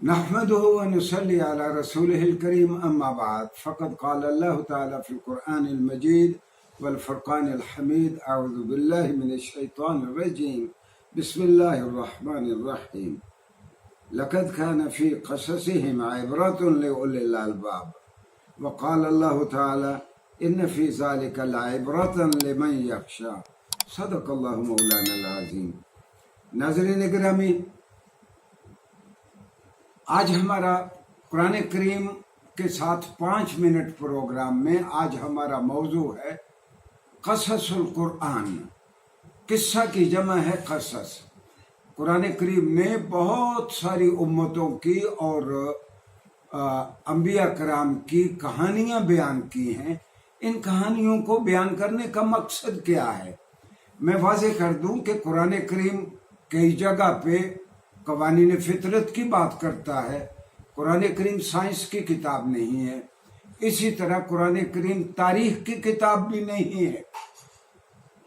نحمده ونصلي على رسوله الكريم أما بعد فقد قال الله تعالى في القرآن المجيد والفرقان الحميد أعوذ بالله من الشيطان الرجيم بسم الله الرحمن الرحيم لقد كان في قصصهم عبرة لأولي الألباب وقال الله تعالى إن في ذلك لعبرة لمن يخشى صدق الله مولانا العظيم۔ ناظرین گرامی، آج ہمارا قرآن کریم کے ساتھ 5 منٹ پروگرام میں آج ہمارا موضوع ہے قصص القرآن۔ قصہ کی جمع ہے قصص۔ قرآن کریم نے بہت ساری امتوں کی اور انبیاء کرام کی کہانیاں بیان کی ہیں۔ ان کہانیوں کو بیان کرنے کا مقصد کیا ہے؟ میں واضح کر دوں کہ قرآن کریم کئی جگہ پہ قوانین فطرت کی بات کرتا ہے۔ قرآن کریم سائنس کی کتاب نہیں ہے، اسی طرح قرآن کریم تاریخ کی کتاب بھی نہیں ہے۔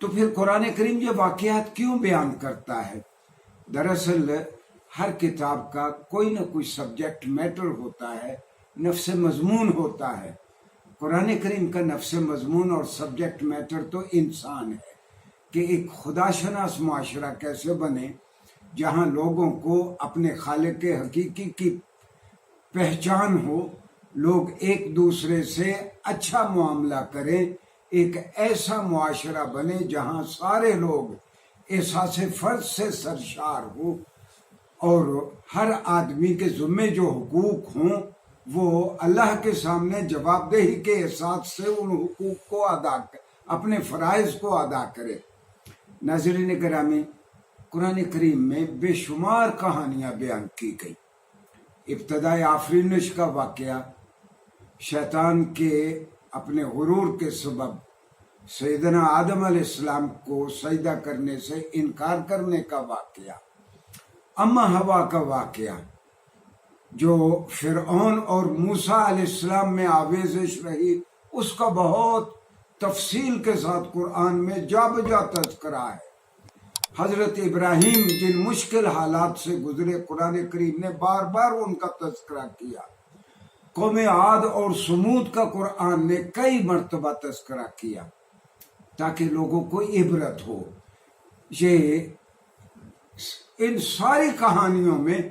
تو پھر قرآن کریم یہ واقعات کیوں بیان کرتا ہے؟ دراصل ہر کتاب کا کوئی نہ کوئی سبجیکٹ میٹر ہوتا ہے، نفس مضمون ہوتا ہے۔ قرآن کریم کا نفس مضمون اور سبجیکٹ میٹر تو انسان ہے کہ ایک خدا شناس معاشرہ کیسے بنے جہاں لوگوں کو اپنے خالق حقیقی کی پہچان ہو، لوگ ایک دوسرے سے اچھا معاملہ کریں، ایک ایسا معاشرہ بنے جہاں سارے لوگ احساس فرض سے سرشار ہو اور ہر آدمی کے ذمے جو حقوق ہوں وہ اللہ کے سامنے جواب دہی کے احساس سے ان حقوق کو اپنے فرائض کو ادا کرے۔ ناظرین گرامی، قرآن کریم میں بے شمار کہانیاں بیان کی گئی۔ ابتدائی آفرینش کا واقعہ، شیطان کے اپنے غرور کے سبب سیدنا آدم علیہ السلام کو سجدہ کرنے سے انکار کرنے کا واقعہ، اما ہوا کا واقعہ جو فرعون اور موسیٰ علیہ السلام میں آویزش رہی، اس کا بہت تفصیل کے ساتھ قرآن میں جا بجا تذکرہ ہے۔ حضرت ابراہیم جن مشکل حالات سے گزرے، قرآن کریم نے بار بار ان کا تذکرہ کیا۔ قوم عاد اور سمود کا قرآن نے کئی مرتبہ تذکرہ کیا تاکہ لوگوں کو عبرت ہو۔ یہ ان ساری کہانیوں میں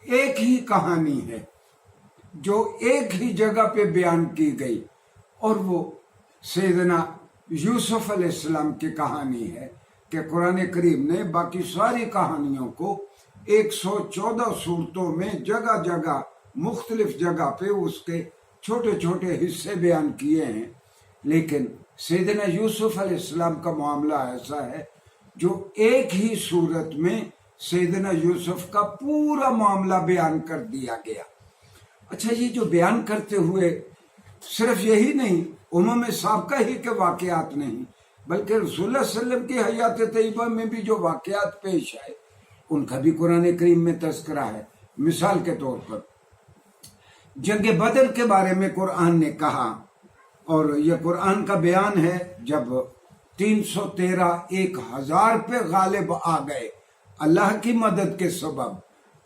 ایک ہی کہانی ہے جو ایک ہی جگہ پہ بیان کی گئی، اور وہ سیدنا یوسف علیہ السلام کی کہانی ہے کہ قرآن کریم نے باقی ساری کہانیوں کو 114 صورتوں میں جگہ جگہ مختلف جگہ پہ اس کے چھوٹے چھوٹے حصے بیان کیے ہیں، لیکن سیدنا یوسف علیہ السلام کا معاملہ ایسا ہے جو ایک ہی صورت میں سیدنا یوسف کا پورا معاملہ بیان کر دیا گیا۔ اچھا، یہ جو بیان کرتے ہوئے صرف یہی نہیں، امم سابقہ ہی کے واقعات نہیں بلکہ رسول اللہ صلی اللہ علیہ وسلم کی حیات طیبہ میں بھی جو واقعات پیش آئے ان کا بھی قرآن کریم میں تذکرہ ہے۔ مثال کے طور پر جنگ بدر کے بارے میں قرآن نے کہا، اور یہ قرآن کا بیان ہے جب 313 1000 پہ غالب آ گئے اللہ کی مدد کے سبب،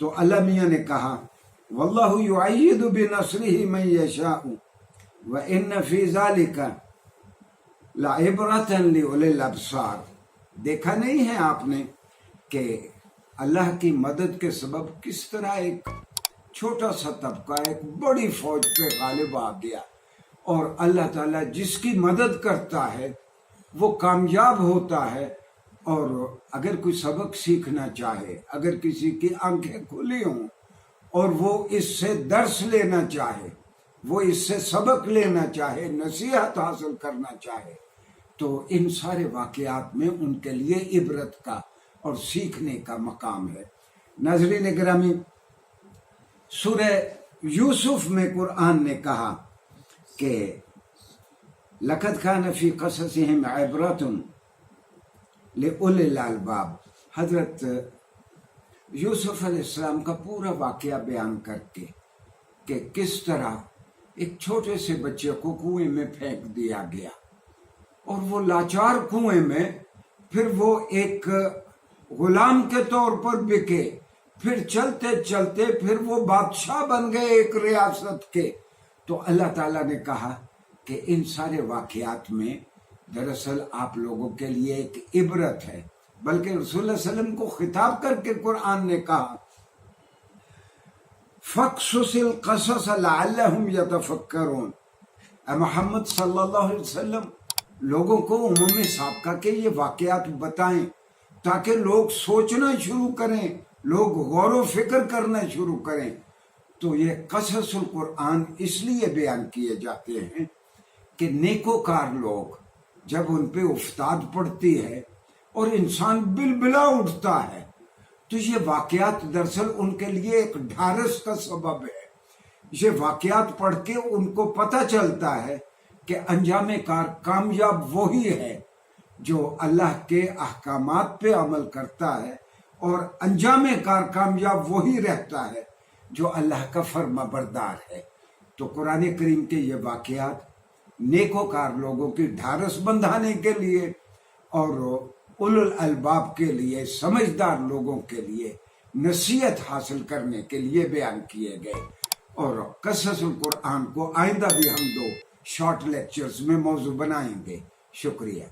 تو اللہ میاں نے کہا واللہ یعید بنصرہ من یشاء وَإِنَّ فِي ذَلِكَ لَعِبْرَةً لِأُولِي الْأَبْصَارِ۔ دیکھا نہیں ہے آپ نے کہ اللہ کی مدد کے سبب کس طرح ایک چھوٹا سا طبقہ ایک بڑی فوج پہ غالب آ گیا، اور اللہ تعالیٰ جس کی مدد کرتا ہے وہ کامیاب ہوتا ہے۔ اور اگر کوئی سبق سیکھنا چاہے، اگر کسی کی آنکھیں کھلی ہوں اور وہ اس سے درس لینا چاہے، وہ اس سے سبق لینا چاہے، نصیحت حاصل کرنا چاہے، تو ان سارے واقعات میں ان کے لیے عبرت کا اور سیکھنے کا مقام ہے۔ ناظرین گرامی، سورہ یوسف میں قرآن نے کہا کہ لَقَدْ كَانَ فِي قَصَصِهِمْ عِبْرَةٌ لِأُولِي الْأَلْبَابِ۔ حضرت یوسف علیہ السلام کا پورا واقعہ بیان کر کے کہ کس طرح ایک چھوٹے سے بچے کو کنویں میں پھینک دیا گیا، اور وہ لاچار کنویں میں پھر وہ ایک غلام کے طور پر بکے، پھر چلتے چلتے پھر وہ بادشاہ بن گئے ایک ریاست کے. تو اللہ تعالیٰ نے کہا کہ ان سارے واقعات میں دراصل آپ لوگوں کے لیے ایک عبرت ہے. بلکہ رسول اللہ علیہ وسلم کو خطاب کر کے قرآن نے کہا فَقْصُصِ الْقَصَصَ لَعَلَّهُمْ يَتَفَكَّرُونَ. اے محمد صلی اللہ علیہ وسلم لوگوں کو عموم سابقہ کے یہ واقعات بتائیں تاکہ لوگ سوچنا شروع کریں، لوگ غور و فکر کرنا شروع کریں. تو یہ قصص القرآن اس لیے بیان کیے جاتے ہیں کہ نیکوکار لوگ جب ان پہ افتاد پڑتی ہے اور انسان بلبلا اٹھتا ہے تو یہ واقعات دراصل ان کے لیے ایک ڈھارس کا سبب ہے. یہ واقعات پڑھ کے ان کو پتہ چلتا ہے کہ انجام کار کامیاب وہی ہے جو اللہ کے احکامات پہ عمل کرتا ہے، اور انجام کار کامیاب وہی رہتا ہے جو اللہ کا فرما بردار ہے. تو قرآن کریم کے یہ واقعات نیکوکار لوگوں کی ڈھارس بندھانے کے لیے اور اولو الالباب کے لیے، سمجھدار لوگوں کے لیے نصیحت حاصل کرنے کے لیے بیان کیے گئے. اور قصص القرآن کو آئندہ بھی ہم 2 شارٹ لیکچرز میں موضوع بنائیں گے. شکریہ.